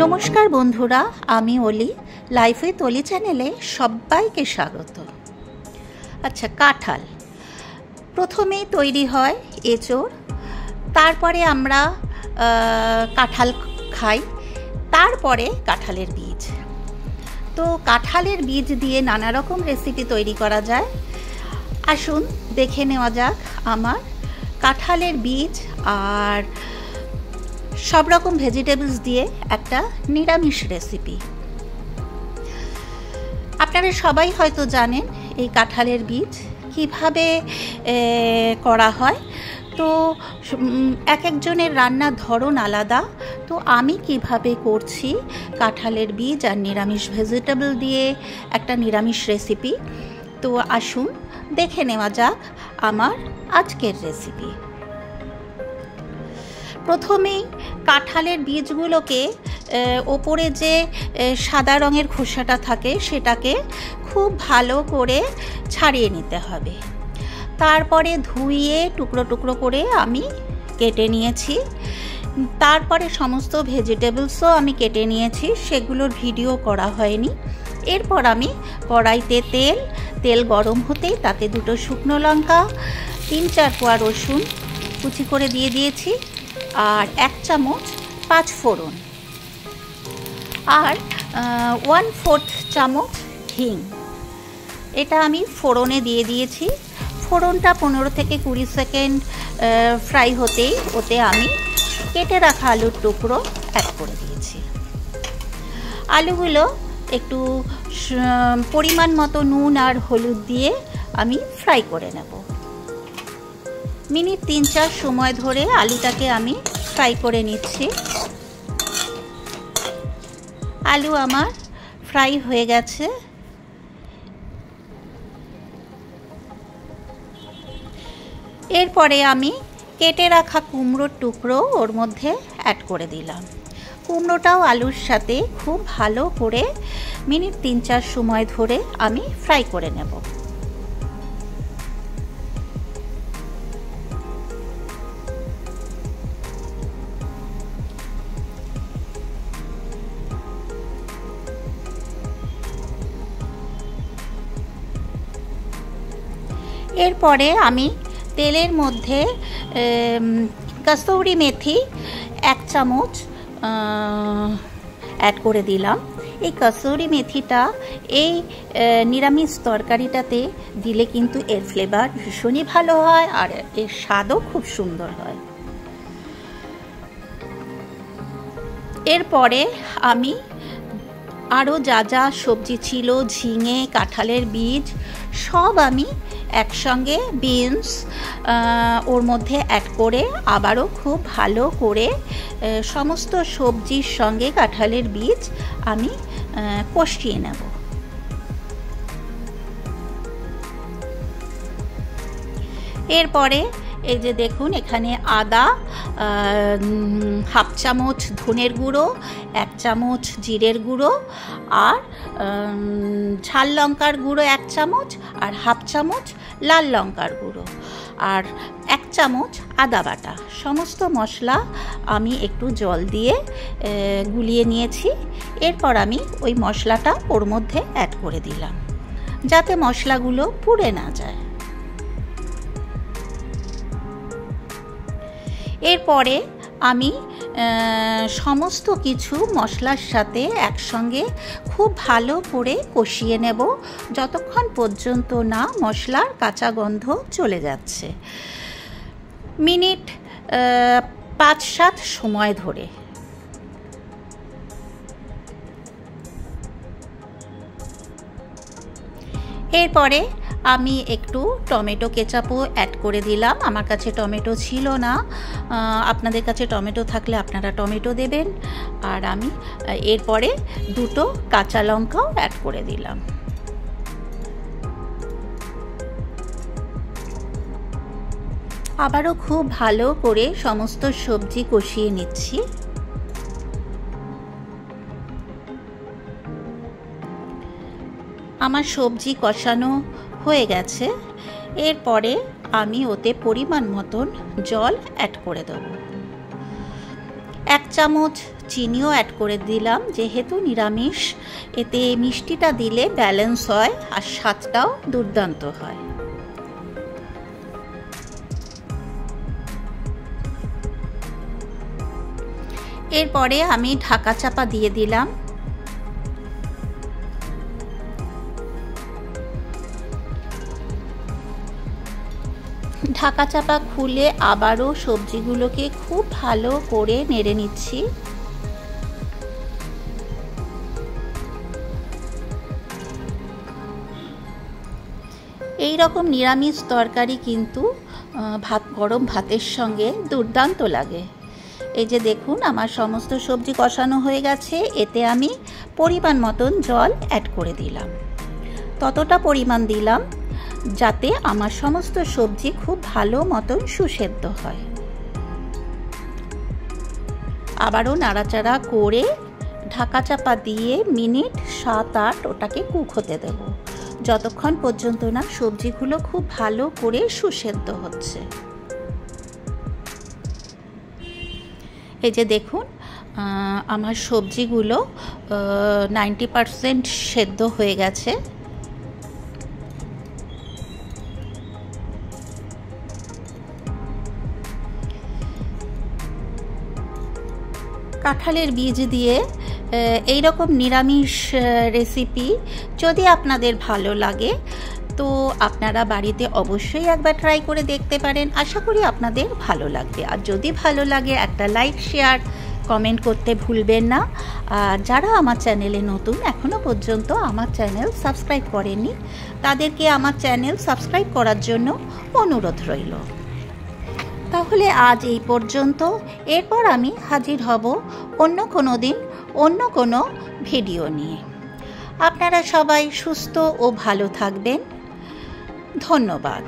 নমস্কার বন্ধুরা, আমি অলি। লাইফ উইথ অলি চ্যানেলে সবাইকে স্বাগত। আচ্ছা, কাঁঠাল প্রথমেই তৈরি হয় এঁচোড়, তারপরে আমরা কাঁঠাল খাই, তারপরে কাঁঠালের বীজ। তো কাঁঠালের বীজ দিয়ে নানা রকম রেসিপি তৈরি করা যায়। আসুন দেখে নেওয়া যাক আমার কাঁঠালের বীজ আর সব রকম ভেজিটেবলস দিয়ে একটা নিরামিষ রেসিপি। আপনারা সবাই হয়তো জানেন এই কাঁঠালের বীজ কিভাবে করা হয়। তো এক একজনের রান্নার ধরন আলাদা। তো আমি কিভাবে করছি কাঁঠালের বীজ আর নিরামিষ ভেজিটেবল দিয়ে একটা নিরামিষ রেসিপি। তো আসুন দেখে নেওয়া যাক আমার আজকের রেসিপি। প্রথমেই কাঁঠালের বীজগুলোকে ওপরে যে সাদা রঙের খোসাটা থাকে সেটাকে খুব ভালো করে ছাড়িয়ে নিতে হবে। তারপরে ধুইয়ে টুকরো টুকরো করে আমি কেটে নিয়েছি। তারপরে সমস্ত ভেজিটেবলসও আমি কেটে নিয়েছি, সেগুলোর ভিডিও করা হয়নি। এরপর আমি কড়াইতে তেল গরম হতেই তাতে 2 শুকনো লঙ্কা, 3-4 কোয়া রসুন কুচি করে দিয়ে দিয়েছি, আর 1 চামচ 5 ফোড়ন, আর 1/4 চামচ হিং। এটা আমি ফোড়নে দিয়ে দিয়েছি। ফোড়নটা 15 থেকে 20 সেকেন্ড ফ্রাই হতেই ওতে আমি কেটে রাখা আলুর টুকরো অ্যাড করে দিয়েছি। আলুগুলো একটু পরিমাণ মতো নুন আর হলুদ দিয়ে আমি ফ্রাই করে নেব। মিনিট 3-4 সময় ধরে আলুটাকে আমি ফ্রাই করে নিচ্ছি। আলু আমার ফ্রাই হয়ে গেছে। এরপরে আমি কেটে রাখা কুমড়োর টুকরো ওর মধ্যে অ্যাড করে দিলাম। কুমড়োটাও আলুর সাথে খুব ভালো করে মিনিট 3-4 সময় ধরে আমি ফ্রাই করে নেব। এরপরে আমি তেলের মধ্যে কসুরি মেথি 1 চামচ অ্যাড করে দিলাম। এই কসুরি মেথিটা এই নিরামিষ তরকারিটাতে দিলে কিন্তু এর ফ্লেভার ভীষণই ভালো হয় আর এর স্বাদও খুব সুন্দর হয়। এরপরে আমি আরও যা সবজি ছিল, ঝিঙে, কাঁঠালের বীজ সব আমি একসঙ্গে, বিনস ওর মধ্যে অ্যাড করে আবারও খুব ভালো করে সমস্ত সবজির সঙ্গে কাঁঠালের বীজ আমি কষিয়ে নেব। এরপরে এই যে দেখুন, এখানে আদা, 1/2 চামচ ধনের গুঁড়ো, 1 চামচ জিরের গুঁড়ো, আর ঝাল লঙ্কার গুঁড়ো 1 চামচ, আর 1/2 চামচ লাল লঙ্কার গুঁড়ো, আর 1 চামচ আদা বাটা। সমস্ত মশলা আমি একটু জল দিয়ে গুলিয়ে নিয়েছি। এরপর আমি ওই মশলাটা ওর মধ্যে অ্যাড করে দিলাম যাতে মশলাগুলো পুড়ে না যায়। এরপরে আমি সমস্ত কিছু মশলার সাথে একসঙ্গে খুব ভালো করে কষিয়ে নেব যতক্ষণ পর্যন্ত না মশলার কাঁচা গন্ধ চলে যাচ্ছে। মিনিট 5-7 সময় ধরে। এরপরে আমি একটু টমেটো কেচাপও অ্যাড করে দিলাম। আমার কাছে টমেটো ছিল না, আপনাদের কাছে টমেটো থাকলে আপনারা টমেটো দেবেন। আর আমি এরপরে 2 কাঁচা লঙ্কাও অ্যাড করে দিলাম। আবারও খুব ভালো করে সমস্ত সবজি কষিয়ে নিচ্ছি। আমার সবজি কষানো হয়ে গেছে। এরপরে আমি ওতে পরিমাণ মতন জল অ্যাড করে দেব। 1 চামচ চিনিও অ্যাড করে দিলাম, যেহেতু নিরামিষ, এতে মিষ্টিটা দিলে ব্যালেন্স হয় আর স্বাদটাও দুর্দান্ত হয়। এরপরে আমি ঢাকা চাপা দিয়ে দিলাম। ঢাকা চাপা খুলে আবারও সবজিগুলোকে খুব ভালো করে নেড়ে নিচ্ছি। এই রকম নিরামিষ তরকারি কিন্তু গরম ভাতের সঙ্গে দুর্দান্ত লাগে। এই যে দেখুন, আমার সমস্ত সবজি কষানো হয়ে গেছে। এতে আমি পরিমাণ মতন জল অ্যাড করে দিলাম। ততটা পরিমাণ দিলাম যাতে আমার সমস্ত সবজি খুব ভালো মতন সুসেদ্ধ হয়। আবারও নাড়াচাড়া করে ঢাকা চাপা দিয়ে মিনিট 7-8 ওটাকে কুক হতে দেব, যতক্ষণ পর্যন্ত না সবজিগুলো খুব ভালো করে সুসেদ্ধ হচ্ছে। এই যে দেখুন, আমার সবজিগুলো 90% সেদ্ধ হয়ে গেছে। কাঁঠালের বীজ দিয়ে এই রকম নিরামিষ রেসিপি যদি আপনাদের ভালো লাগে তো আপনারা বাড়িতে অবশ্যই একবার ট্রাই করে দেখতে পারেন। আশা করি আপনাদের ভালো লাগবে। আর যদি ভালো লাগে একটা লাইক, শেয়ার, কমেন্ট করতে ভুলবেন না। আর যারা আমার চ্যানেলে নতুন, এখনও পর্যন্ত আমার চ্যানেল সাবস্ক্রাইব করেননি, তাদেরকে আমার চ্যানেল সাবস্ক্রাইব করার জন্য অনুরোধ রইল। তাহলে আজ এই পর্যন্ত। এরপর আমি হাজির হব অন্য কোনো দিন অন্য কোনো ভিডিও নিয়ে। আপনারা সবাই সুস্থ ও ভালো থাকবেন। ধন্যবাদ।